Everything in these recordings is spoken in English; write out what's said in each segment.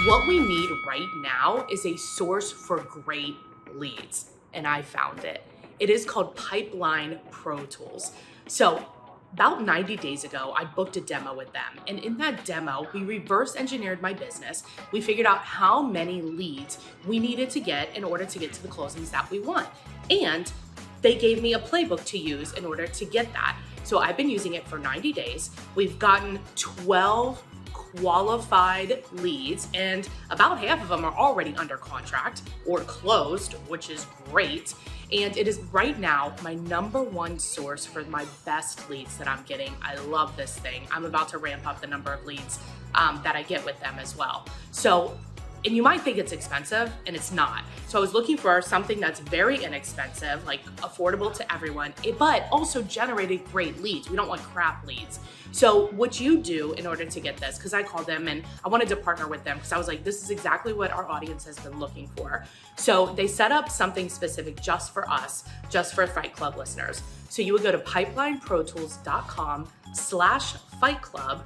What we need right now is a source for great leads, and I found it. It is called Pipeline Pro Tools. So about 90 days ago, I booked a demo with them. And in that demo, we reverse engineered my business. We figured out how many leads we needed to get in order to get to the closings that we want. And they gave me a playbook to use in order to get that. So I've been using it for 90 days. We've gotten 12 qualified leads, and about half of them are already under contract or closed, which is great. And it is right now my number one source for my best leads that I'm getting. I love this thing. I'm about to ramp up the number of leads that I get with them as well. So, and you might think it's expensive, and it's not. So I was looking for something that's very inexpensive, like affordable to everyone, but also generated great leads. We don't want crap leads. So what you do in order to get this, because I called them and I wanted to partner with them because I was like, this is exactly what our audience has been looking for. So they set up something specific just for us, just for Fight Club listeners. So you would go to pipelineprotools.com/Fight Club.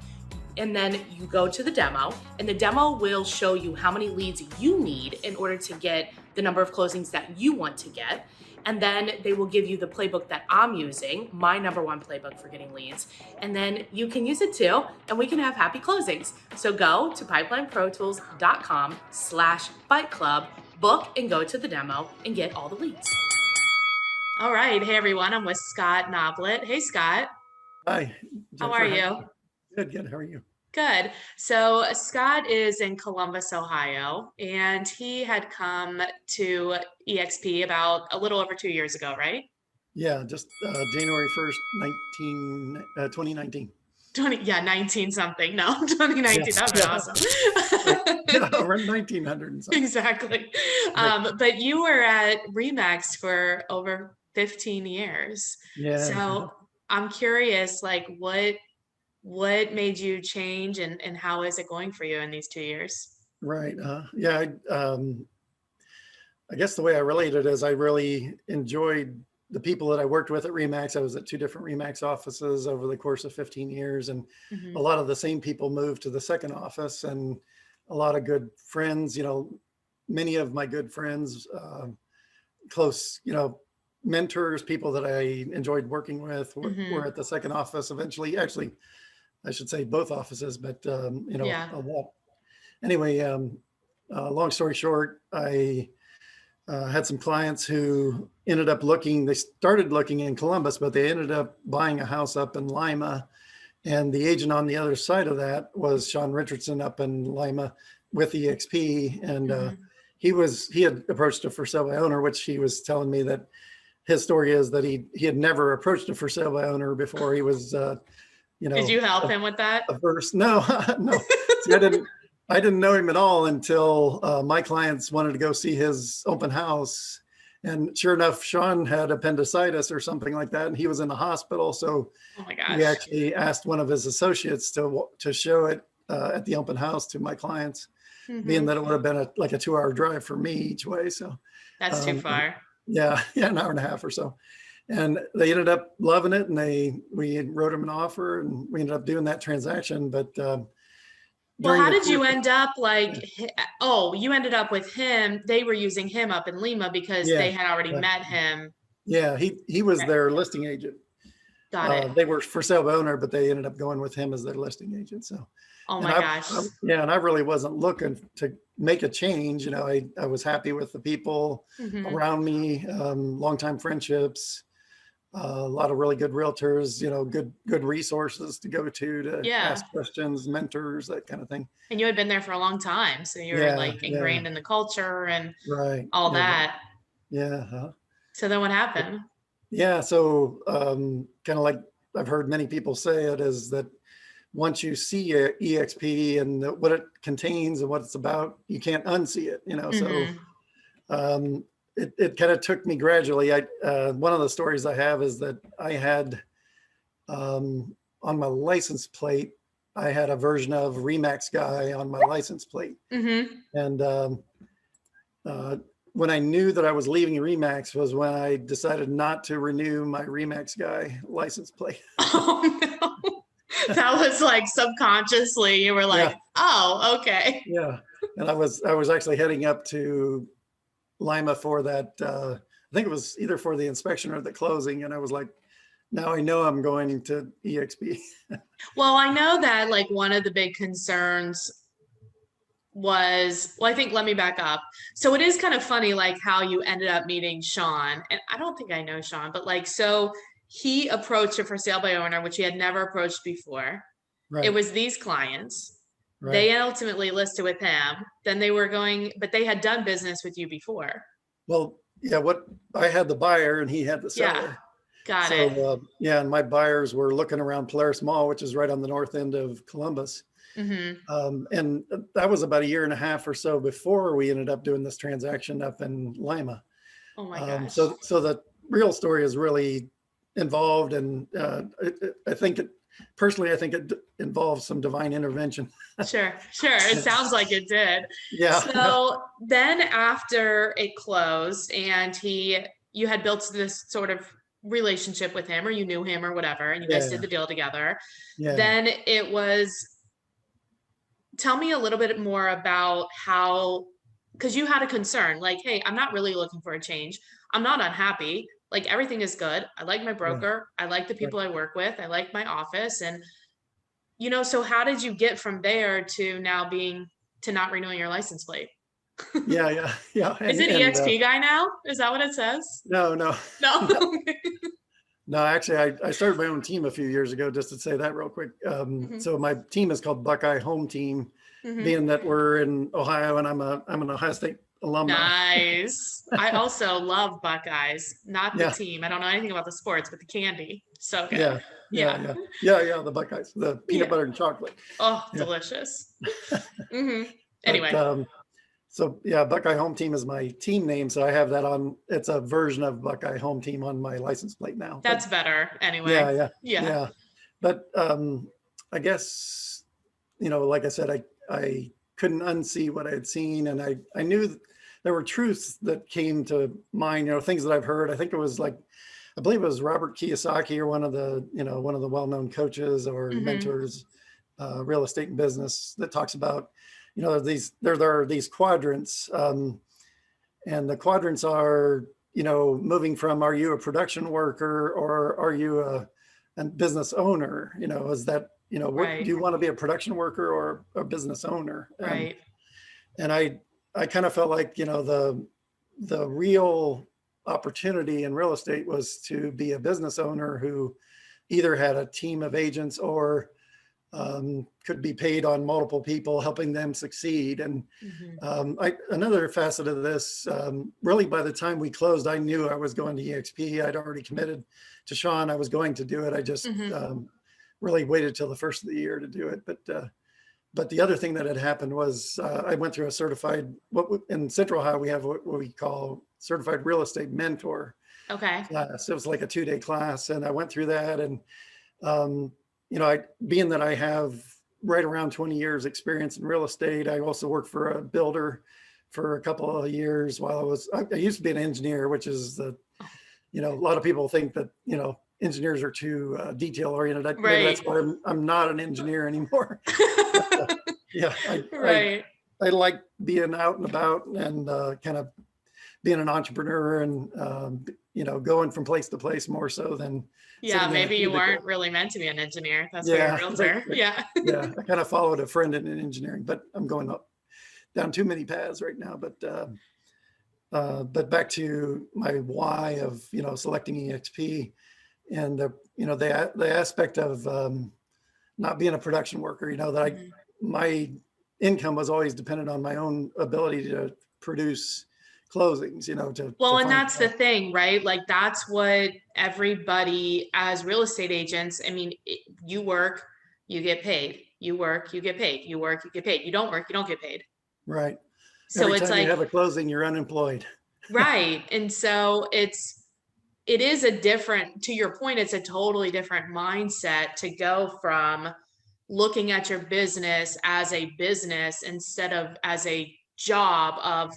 And then you go to the demo, and the demo will show you how many leads you need in order to get the number of closings that you want to get. And then they will give you the playbook that I'm using, my number one playbook for getting leads. And then you can use it too, and we can have happy closings. So go to pipelineprotools.com/Fight Club, book and go to the demo and get all the leads. All right. Hey, everyone. I'm with Scott Noblet. Hey, Scott. Hi. How are you? Good. How are you? Good. So Scott is in Columbus, Ohio, and he had come to EXP about a little over 2 years ago, right? Yeah, just January 1st, 2019. 19 something. No, 2019. Yes. That was awesome. Yeah, around 1900 and something. Exactly. But you were at Remax for over 15 years. Yeah. So I'm curious, like what made you change, and how is it going for you in these 2 years? Right. Yeah. I guess the way I related is I really enjoyed the people that I worked with at Remax. I was at 2 different Remax offices over the course of 15 years. And a lot of the same people moved to the second office, and a lot of good friends, many of my good friends, close, mentors, people that I enjoyed working with were at the second office eventually. Actually, I should say both offices, but a lot. Anyway, long story short, I had some clients who ended up they started looking in Columbus, but they ended up buying a house up in Lima. And the agent on the other side of that was Sean Richardson up in Lima with EXP. And he had approached a for sale by owner, which he was telling me that his story is that he had never approached a for sale by owner before. He was, Did you help him with that? No. See, I didn't know him at all until my clients wanted to go see his open house. And sure enough, Sean had appendicitis or something like that, and he was in the hospital. So oh my gosh. We actually asked one of his associates to show it at the open house to my clients, being that it would have been like a 2-hour drive for me each way. So that's too far. Yeah, an hour and a half or so. And they ended up loving it, and we wrote him an offer, and we ended up doing that transaction. But how did you end up you ended up with him? They were using him up in Lima because they had already met him. Yeah, he was their listing agent. Got it. They were for sale by owner, but they ended up going with him as their listing agent. So, oh my gosh. And I really wasn't looking to make a change. I was happy with the people around me, longtime friendships. A lot of really good realtors, good resources to go to ask questions, mentors, that kind of thing. And you had been there for a long time, so you were ingrained in the culture and all that. Yeah. So then what happened? Yeah. So kind of like I've heard many people say it is that once you see a EXP and what it contains and what it's about, you can't unsee it, So it kind of took me gradually. One of the stories I have is that I had on my license plate, I had a version of Remax Guy on my license plate. And when I knew that I was leaving Remax was when I decided not to renew my Remax Guy license plate. Oh no. That was like subconsciously you were like, oh, okay. Yeah. And I was actually heading up to Lima for that. I think it was either for the inspection or the closing. And I was like, now I know I'm going to EXP. Well, I know that like one of the big concerns was, well, I think, let me back up. So it is kind of funny, like how you ended up meeting Sean. And I don't think I know Sean, but like, so he approached a for sale by owner, which he had never approached before. It Right, was these clients. right. They ultimately listed with him. Then they were going, but they had done business with you before. Well, yeah, what I had the buyer and he had the Yeah, seller. got it. So, yeah, and my buyers were looking around Polaris Mall, which is right on the north end of Columbus. Mm-hmm. And that was about a year and a half or so before we ended up doing this transaction up in Lima. Oh my gosh. So the real story is really involved, and I think it personally, I think it involves some divine intervention. Sure, sure. It sounds like it did. Yeah, yeah, So then after it closed and you had built this sort of relationship with him, or you knew him or whatever, and you guys did yeah, the deal together, yeah. then it was, tell me a little bit more about how, because you had a concern, like, hey, I'm not really looking for a change. I'm not unhappy. Like everything is good. I like my Right, broker. I like the right. people I work with. I like my office. And so how did you get from there to now being to not renewing your license plate? Yeah, yeah, yeah. Is it And EXP guy now? Is that what it says? no, no, No. no. No, actually, I started my own team a few years ago, just to say that real quick. hmm So my team is called Buckeye Home Team, hmm being that we're in Ohio and I'm an Ohio State alumni. Nice. I also love Buckeyes, not the Yeah, team. I don't know anything about the sports, but the candy, so good. yeah, yeah, Yeah. yeah. The Buckeyes, the peanut Yeah. butter and chocolate. Oh, Yeah, delicious. hmm but Anyway, so yeah, Buckeye Home Team is my team name, so I have that on. It's a version of Buckeye Home Team on my license plate now. But that's better anyway. yeah, yeah, Yeah. yeah. But I guess, like I said, I couldn't unsee what I had seen, and I knew that there were truths that came to mind. Things that I've heard. I think it was like, I believe it was Robert Kiyosaki, or one of the well-known coaches or hmm mentors, real estate and business, that talks about, there are these quadrants, and the quadrants are, moving from, are you a production worker or are you a business owner? Is that, what Right. do you want to be, a production worker or a business owner? Right. And I kind of felt like, the real opportunity in real estate was to be a business owner who either had a team of agents or could be paid on multiple people helping them succeed. And hmm another facet of this, really by the time we closed, I knew I was going to EXP. I'd already committed to Sean. I was going to do it. I just hmm really waited till the first of the year to do it. But the other thing that had happened was, I went through a certified, in Central Ohio, we have what we call certified real estate mentor Okay. class. It was like a 2-day class. And I went through that. And, being that I have right around 20 years experience in real estate, I also worked for a builder for a couple of years while I used to be an engineer, which is a lot of people think that, engineers are too detail oriented. Maybe that's Right. why I'm not an engineer anymore. But yeah, Right. I like being out and about and kind of being an entrepreneur and, going from place to place more so than Yeah, sitting in a maybe you weren't cubicle. really meant to be an engineer. That's why you're a Yeah, realtor. Yeah. yeah. I kind of followed a friend in engineering, but I'm going up down too many paths right now. But back to my why of, selecting EXP, and the aspect of not being a production worker. That Mhm. my income was always dependent on my own ability to produce closings. To Well, and find. that's the thing, right? Like that's what everybody as real estate agents, I mean, you work, you get paid. You work, you get paid. You work, you get paid. You don't work, you don't get paid. Right. So Every it's time you like, have a closing, you're unemployed. right. And so it is a different, to your point, it's a totally different mindset to go from looking at your business as a business instead of as a job of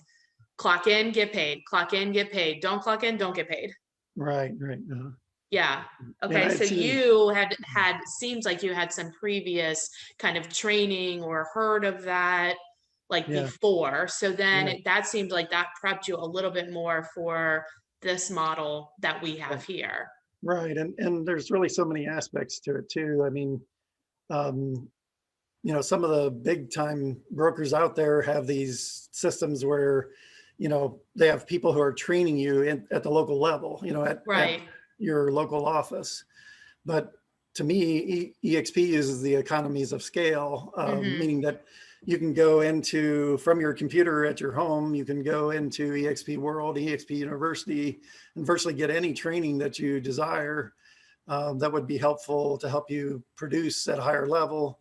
clock in, get paid, clock in, get paid, don't clock in, don't get paid. Right. Right. Yeah. And Okay. I'd So seen. you seems like you had some previous kind of training or heard of that. like Yeah. before. So then Yeah. that seemed like that prepped you a little bit more for this model that we Right. have here. Right. And there's really so many aspects to it too. I mean, um, some of the big time brokers out there have these systems where, they have people who are training you at the local level, at Right. your local office. But to me, EXP uses the economies of scale, Mm-hmm. meaning that you can go from your computer at your home, you can go into EXP World, EXP University, and virtually get any training that you desire that would be helpful to help you produce at a higher level,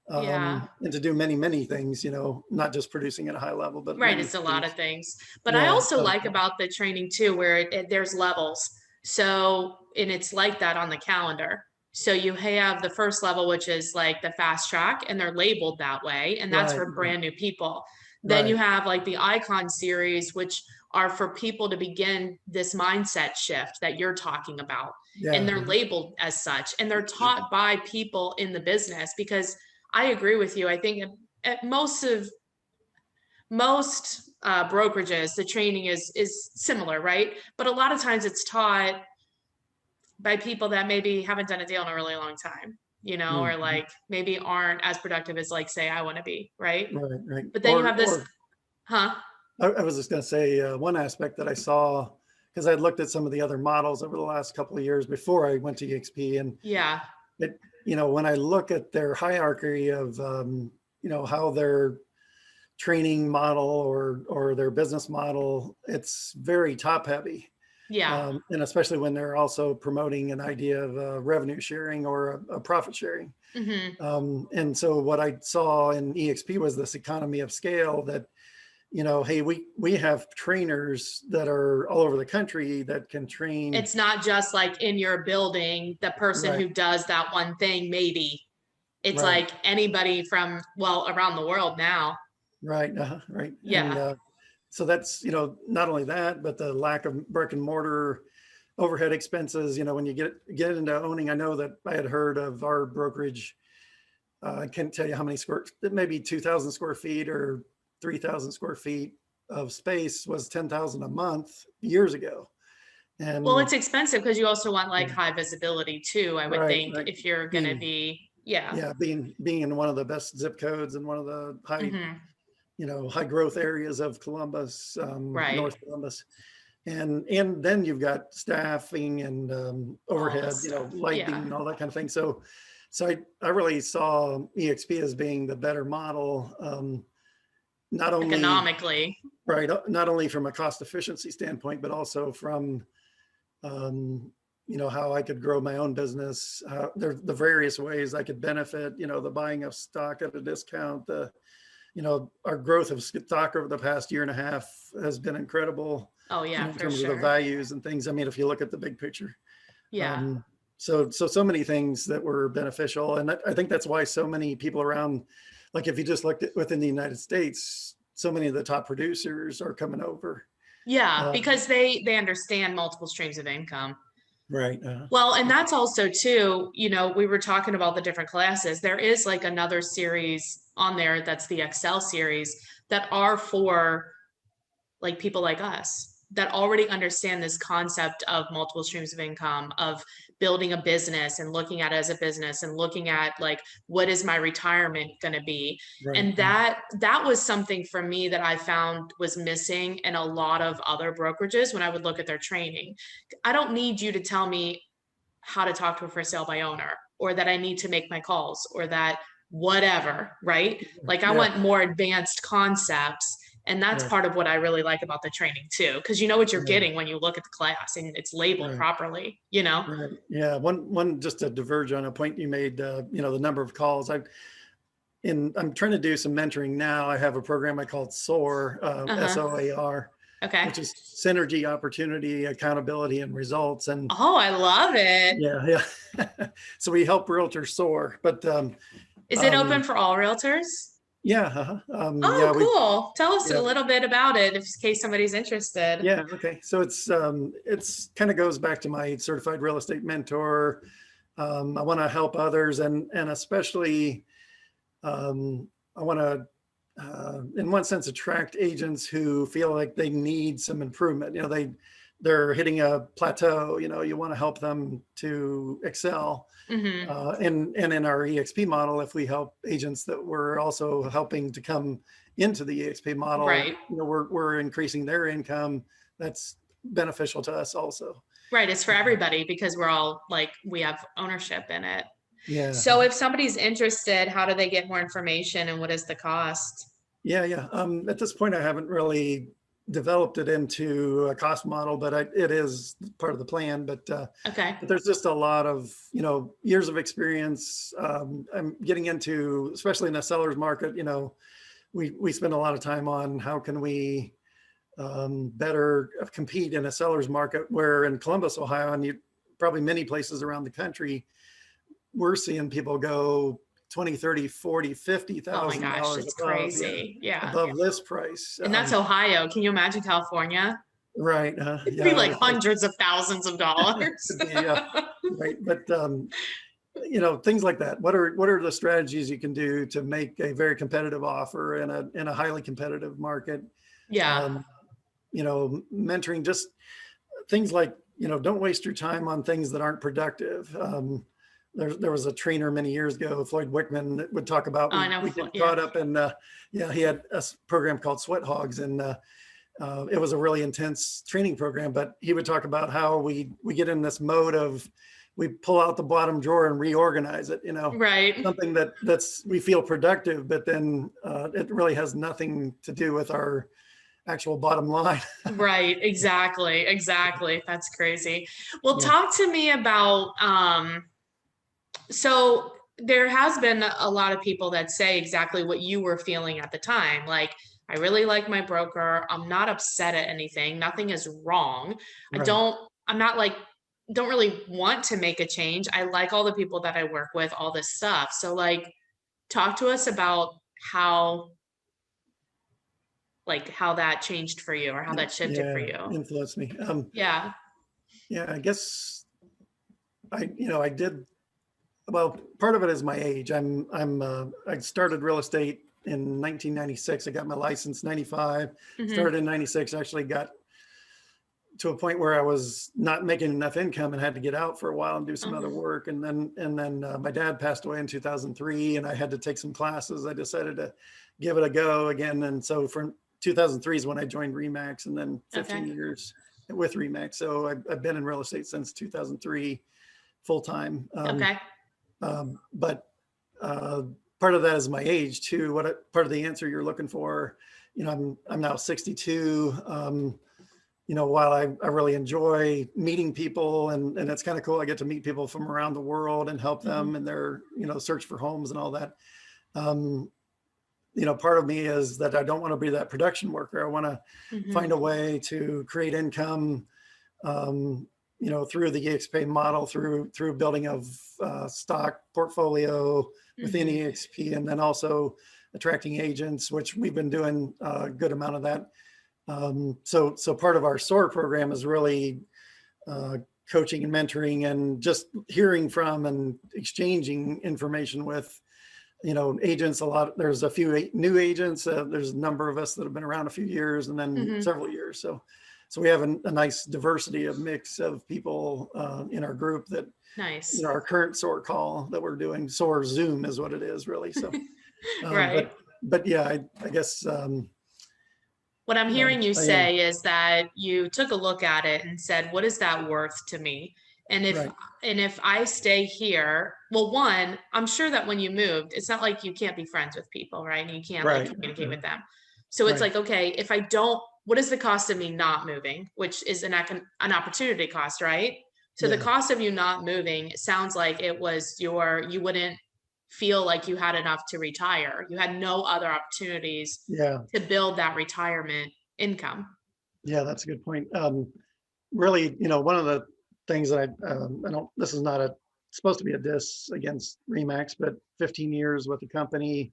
Yeah. and to do many, many things, not just producing at a high level, but Right, many it's a lot of things. things. But I Yeah. also like about the training too, where there's levels. So, and it's like that on the calendar. So you have the first level, which is like the fast track, and they're labeled that way, and that's Right. for brand new people. Then you Right. have like the icon series, which are for people to begin this mindset shift that you're talking about. And Yeah. they're labeled as such, and they're taught by people in the business because I agree with you. I think at most brokerages, the training is similar, right? But a lot of times it's taught by people that maybe haven't done a deal in a really long time, or Mhm. like maybe aren't as productive as like say I want to be, right? Right. Right. But then you have this, huh? I was just going to say one aspect that I saw, because I'd looked at some of the other models over the last couple of years before I went to EXP, and Yeah, when I look at their hierarchy of how their training model or their business model, it's very top heavy. yeah. And especially when they're also promoting an idea of revenue sharing or a profit sharing. Hmm. And so what I saw in EXP was this economy of scale that, hey, we have trainers that are all over the country that can train. It's not just like in your building, the person Right. who does that one thing, maybe. It's Right. like anybody from, well, around the world now. Right. Right. And Yeah. so that's, not only that, but the lack of brick and mortar overhead expenses, when you get into owning. I know that I had heard of our brokerage. I can't tell you how many maybe 2,000 square feet or 3,000 square feet of space was 10,000 a month years ago. Well, And it's expensive because you also want like yeah, high visibility too, I would right, think, right. if you're gonna Being, be, yeah. yeah, being in one of the best zip codes and one of the Hmm. high growth areas of Columbus, Right. North Columbus. And then you've got staffing and All overhead, this stuff. lighting Yeah. and all that kind of thing. So I really saw EXP as being the better model, not only Economically. right, not only from a cost efficiency standpoint, but also from how I could grow my own business. There the various ways I could benefit. The buying of stock at a discount. Our growth of stock over the past year and a half has been incredible. Oh yeah, In for terms of the sure. values and things. I mean, if you look at the big picture. Yeah. Um, so many things that were beneficial, and I think that's why so many people around, like if you just looked at within the United States, so many of the top producers are coming over. Yeah, Um, because they understand multiple streams of income. right. Well, and that's also too, we were talking about the different classes. There is like another series on there that's the Excel series that are for like people like us that already understand this concept of multiple streams of income, of building a business and looking at it as a business and looking at like what is my retirement going to be. Right. And that was something for me that I found was missing in a lot of other brokerages when I would look at their training. I don't need you to tell me how to talk to a for sale by owner, or that I need to make my calls, or that whatever, right? Like I Yeah. want more advanced concepts. And that's Right. part of what I really like about the training too, because you know what you're Right. getting when you look at the class and it's labeled Right. properly. Right. Yeah. One just to diverge on a point you made. The number of calls. I'm trying to do some mentoring now. I have a program I called S.O.A.R. Uh-huh. S-O-A-R, Okay. which is synergy, opportunity, accountability, and results. And Oh, I love it. yeah, yeah. So we help realtors soar, but Is it open um, for all realtors? yeah, Oh, yeah, cool. Tell us a yeah, little bit about it in case somebody's interested. yeah. Okay, so it's kind of goes back to my certified real estate mentor. I want to help others, and especially I want to in one sense, attract agents who feel like they need some improvement. They're hitting a plateau. You want to help them to excel. Mm-hmm. And in our EXP model, if we help agents that we're also helping to come into the EXP model, Right. we're increasing their income. That's beneficial to us also. Right. It's for everybody because we're all like, we have ownership in it. Yeah. So if somebody's interested, how do they get more information and what is the cost? Yeah. At this point, I haven't really developed it into a cost model, but it is part of the plan. But Okay. there's just a lot of years of experience. I'm getting into, especially in the seller's market. We spend a lot of time on how can we better compete in a seller's market. Where in Columbus, Ohio, and probably many places around the country, we're seeing people go 20, 30, 40, Oh my gosh, $50,000 it's above, crazy. Yeah. above list price. And that's Ohio. Can you imagine California? Right. It'd be Yeah. like hundreds of thousands of dollars. Could be, right. But, things like that. What are the strategies you can do to make a very competitive offer in a highly competitive market? Yeah. Mentoring, just things like, don't waste your time on things that aren't productive. There was a trainer many years ago, Floyd Wickman, that would talk about, I know. we get Yeah. caught up in, he had a program called Sweat Hogs, and it was a really intense training program, but he would talk about how we get in this mode of, we pull out the bottom drawer and reorganize it, Right. something we feel productive, but then it really has nothing to do with our actual bottom line. Right. Exactly. Exactly. That's crazy. Well, Yeah. talk to me about, so there has been a lot of people that say exactly what you were feeling at the time. Like, I really like my broker. I'm not upset at anything. Nothing is wrong. Right. I'm not like, don't really want to make a change. I like all the people that I work with, all this stuff. So like, talk to us about how, like how that changed for you or how that shifted for Yeah. you. Influenced me. Yeah. Yeah, I guess I did. Well, part of it is my age. I started real estate in 1996. I got my license 95, Mm-hmm. started in 96, actually got to a point where I was not making enough income and had to get out for a while and do some other work. And then my dad passed away in 2003, and I had to take some classes. I decided to give it a go again. And so from 2003 is when I joined Remax, and then 15 Okay. years with Remax. So I've been in real estate since 2003 full time. Okay. But part of that is my age too. Part of the answer you're looking for, I'm now 62. While I really enjoy meeting people, and it's kind of cool. I get to meet people from around the world and help them in their, search for homes and all that. Part of me is that I don't want to be that production worker. I want to find a way to create income, through the EXP model, through building of stock portfolio within EXP, and then also attracting agents, which we've been doing a good amount of that. So part of our S.O.A.R program is really coaching and mentoring and just hearing from and exchanging information with, agents. There's a few new agents. There's a number of us that have been around a few years, and then several years. So we have a nice diversity of mix of people in our group that, Nice. our current S.O.A.R call that we're doing, S.O.A.R Zoom is what it is really. So, Right. but yeah, I guess, What I'm hearing you I am. say is that you took a look at it and said, what is that worth to me? And Right. if I stay here, well, one, I'm sure that when you moved, it's not like you can't be friends with people, right? And you can't like Right. communicate with them. So it's Right. like, okay, if I don't, what is the cost of me not moving, which is an opportunity cost, right? So the Yeah. cost of you not moving, it sounds like it was you wouldn't feel like you had enough to retire. You had no other opportunities Yeah. to build that retirement income. Yeah, that's a good point. Really, one of the things that I don't, this is not supposed to be a diss against Remax, but 15 years with the company.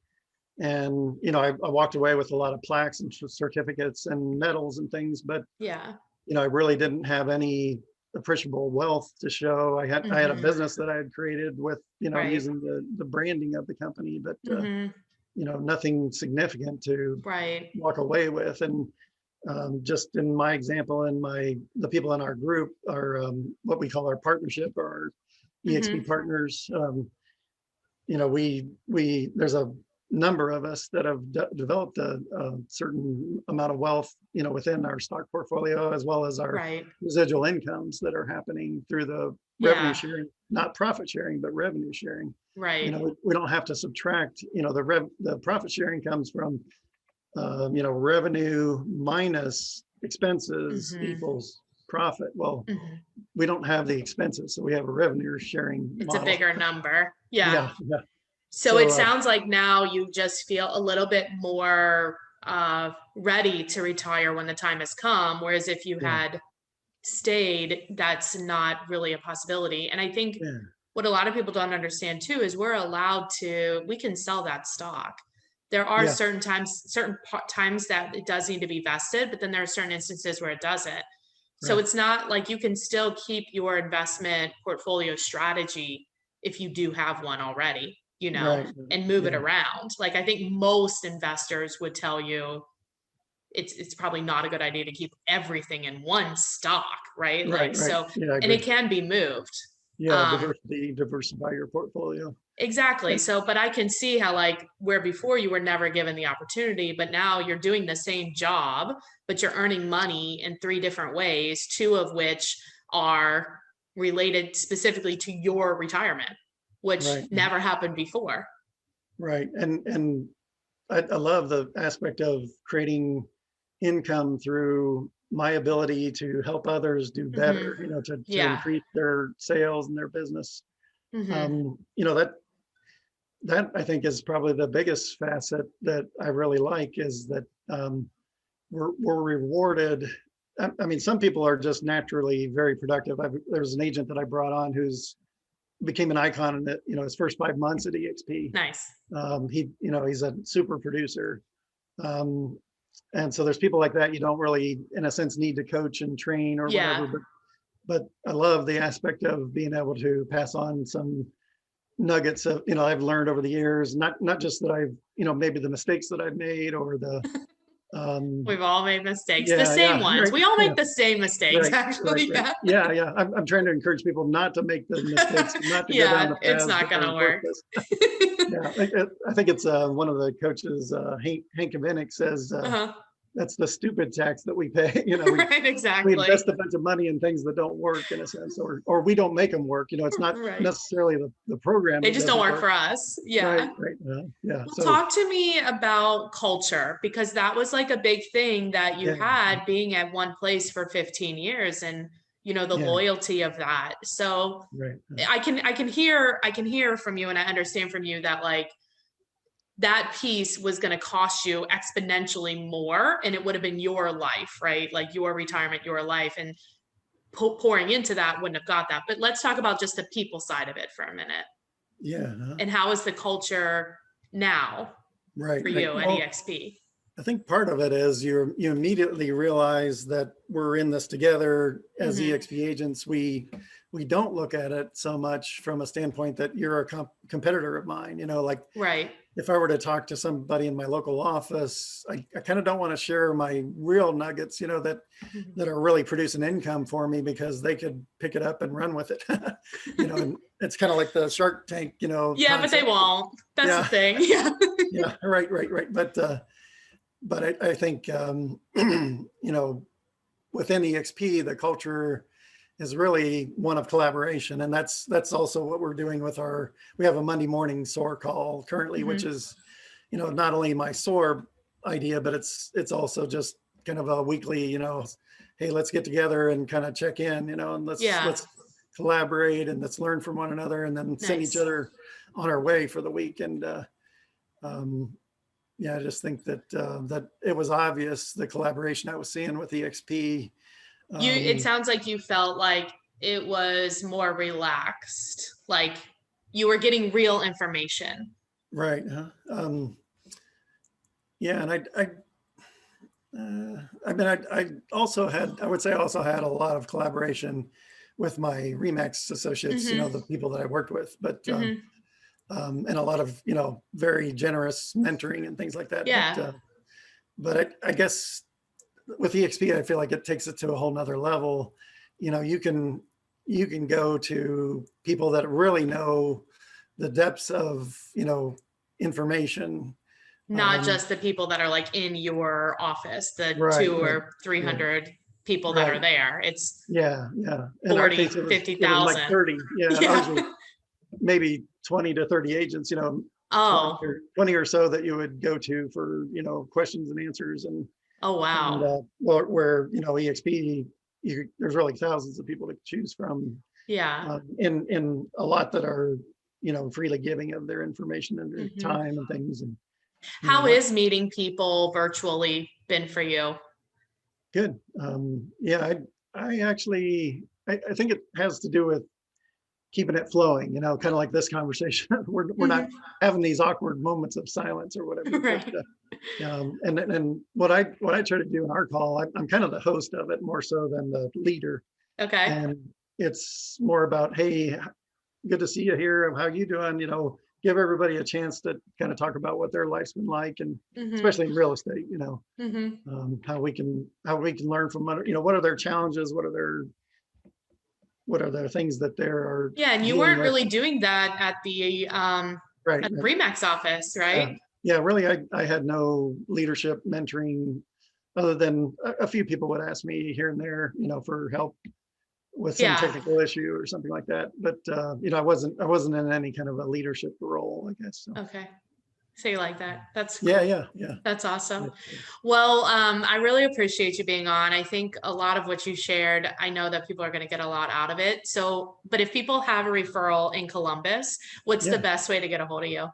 And, I walked away with a lot of plaques and certificates and medals and things, but, Yeah. I really didn't have any appreciable wealth to show. I had a business that I had created with, Right. using the branding of the company, but, nothing significant to Right. walk away with. And just in my example, and the people in our group are what we call our partnership, or our EXP Hmm. partners. We there's a number of us that have developed a certain amount of wealth, within our stock portfolio, as well as our Right. residual incomes that are happening through the revenue Yeah. sharing, not profit sharing, but revenue sharing. Right. We don't have to subtract, the profit sharing comes from, revenue minus expenses Hmm. equals profit. Well, Hmm. we don't have the expenses, so we have a revenue sharing It's a model. bigger number. Yeah. Yeah, yeah. So it So sounds like now you just feel a little bit more ready to retire when the time has come. Whereas if you yeah, had stayed, that's not really a possibility. And I think yeah, what a lot of people don't understand too is we can sell that stock. There are yeah, certain times that it does need to be vested, but then there are certain instances where it doesn't. So right, it's not like you can still keep your investment portfolio strategy if you do have one already, right, and move it yeah, around. Like I think most investors would tell you it's probably not a good idea to keep everything in one stock, right? right, Like right. so, Yeah, I and it agree. can be moved. Yeah, Um, diversify your portfolio. exactly. And So, but I can see how like where before you were never given the opportunity, but now you're doing the same job, but you're earning money in three different ways, two of which are related specifically to your retirement, which right, never happened before. right. And I love the aspect of creating income through my ability to help others do Hmm. better, to Yeah. increase their sales and their business. Hmm. That I think is probably the biggest facet that I really like, is that we're rewarded. I mean, some people are just naturally very productive. There's an agent that I brought on who's became an icon in his first 5 months at EXP. Nice. He's a super producer. Um, and so there's people like that you don't really, in a sense, need to coach and train or Yeah. whatever. But I love the aspect of being able to pass on some nuggets of, I've learned over the years, not just that I've, maybe the mistakes that I've made, or the um We've all made mistakes, the yeah, same yeah, ones. right, We all yeah, make the same mistakes, right, right, actually. right, Yeah. yeah, yeah. I'm trying to encourage people not to make the mistakes, not to go down Yeah, the it's paths not that are gonna work. worthless. Yeah, I think it's one of the coaches, Hank Kavinik, says Uh-huh. that's the stupid tax that we pay. Right, We exactly. invest a bunch of money in things that don't work, in a sense, or we don't make them work. It's not Right. necessarily the program They that just don't doesn't work work. for us. Right, Yeah. right. Yeah. Well, So talk to me about culture because that was like a big thing that you yeah, had being at one place for 15 years and the yeah, loyalty of that. So right. I can hear from you and I understand from you that like that piece was going to cost you exponentially more and it would have been your life, right? Like your retirement, your life and pouring into that wouldn't have got that. But let's talk about just the people side of it for a minute. Yeah, And how is the culture now right, for right. you at Well, EXP? I think part of it is you immediately realize that we're in this together as Hmm. EXP agents. We don't look at it so much from a standpoint that you're a competitor of mine. Like Right. if I were to talk to somebody in my local office, I kind of don't want to share my real nuggets, that are really producing income for me, because they could pick it up and run with it. And it's kind of like the Shark Tank, Yeah, but they concept. won't. That's the Yeah, thing. Yeah. yeah, right, right, right. But I think, within EXP, the culture is really one of collaboration. And that's also what we're doing with we have a Monday morning S.O.A.R call currently, which Hmm. is, not only my S.O.A.R idea, but it's also just kind of a weekly, hey, let's get together and kind of check in, and Yeah. let's collaborate and let's learn from one another, and then send each Nice. other on our way for the week. And um, yeah, I just think that it was obvious, the collaboration I was seeing with EXP. It Um, sounds like you felt like it was more relaxed, like you were getting real information. right. Yeah, and I mean, I also had, I would say, I also had a lot of collaboration with my Remax associates, Hmm. the people that I worked with. But Hmm. and a lot of, very generous mentoring and things like that. Yeah. But I guess with EXP, I feel like it takes it to a whole nother level. You can go to people that really know the depths of, information. Not just the people that are like in your office, the Right, 2 right. or 300 people that Right. are there. It's Yeah. In our 40, case, it was like 50,000. 30. Yeah. Yeah. Ours was maybe 20 to 30 agents, 20 Oh, or 20 or so that you would go to for, questions and answers. And oh, wow. where EXP, there's really thousands of people to choose from, Yeah. in a lot that are, freely giving of their information and their time and things. And How is meeting people virtually been for you? good. Yeah, I actually, I think it has to do with keeping it flowing, kind of like this conversation. We're not having these awkward moments of silence or whatever. Right. But, and what I try to do in our call, I'm kind of the host of it more so than the leader. Okay. And it's more about, hey, good to see you here. How you doing? Give everybody a chance to kind of talk about what their life's been like, and especially in real estate, how we can learn from other, what are their challenges? What are their things that they're Yeah, and you weren't really doing that at the right, at the Remax office, right? Yeah, really, I had no leadership mentoring other than a few people would ask me here and there, for help with some technical issue or something like that. But I wasn't in any kind of a leadership role, I guess. So. Okay. So you like that? That's cool. Yeah. That's awesome. Well, I really appreciate you being on. I think a lot of what you shared, I know that people are going to get a lot out of it. So, but if people have a referral in Columbus, what's the best way to get a hold of you?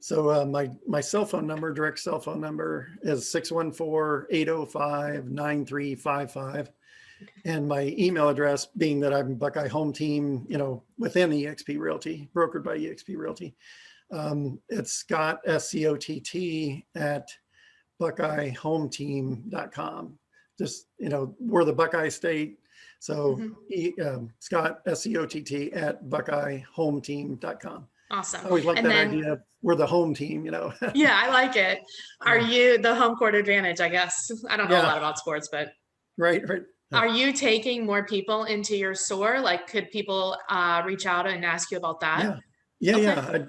So my cell phone number, direct cell phone number is 614-805-9355. And my email address, being that I'm Buckeye Home Team, within EXP Realty, brokered by EXP Realty, it's Scott, SCOTT, at BuckeyeHomeTeam.com. Just, we're the Buckeye State. So Scott, SCOTT, at BuckeyeHomeTeam.com. Awesome. I always like that idea. We're the home team, Yeah, I like it. Are you the home court advantage, I guess? I don't know a lot about sports, but. Right. Are you taking more people into your S.O.A.R? Like, could people reach out and ask you about that? Yeah.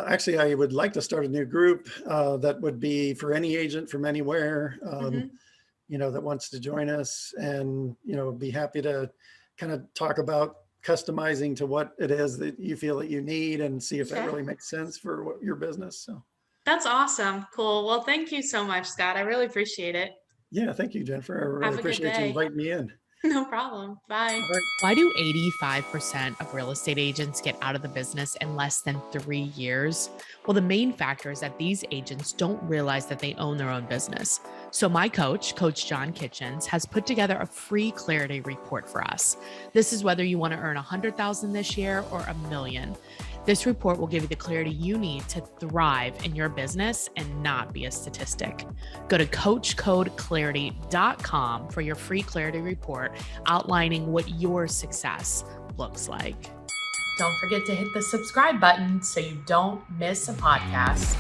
Actually, I would like to start a new group that would be for any agent from anywhere, that wants to join us, and, be happy to kind of talk about customizing to what it is that you feel that you need and see if that really makes sense for your business. So that's awesome. Cool. Well, thank you so much, Scott. I really appreciate it. Yeah, thank you, Jennifer. I really appreciate you inviting me in. No problem. Bye. Why do 85% of real estate agents get out of the business in less than 3 years? Well, the main factor is that these agents don't realize that they own their own business. So my coach, Coach John Kitchens, has put together a free clarity report for us. This is whether you want to earn $100,000 this year or $1 million. This report will give you the clarity you need to thrive in your business and not be a statistic. Go to coachcodeclarity.com for your free clarity report outlining what your success looks like. Don't forget to hit the subscribe button so you don't miss a podcast.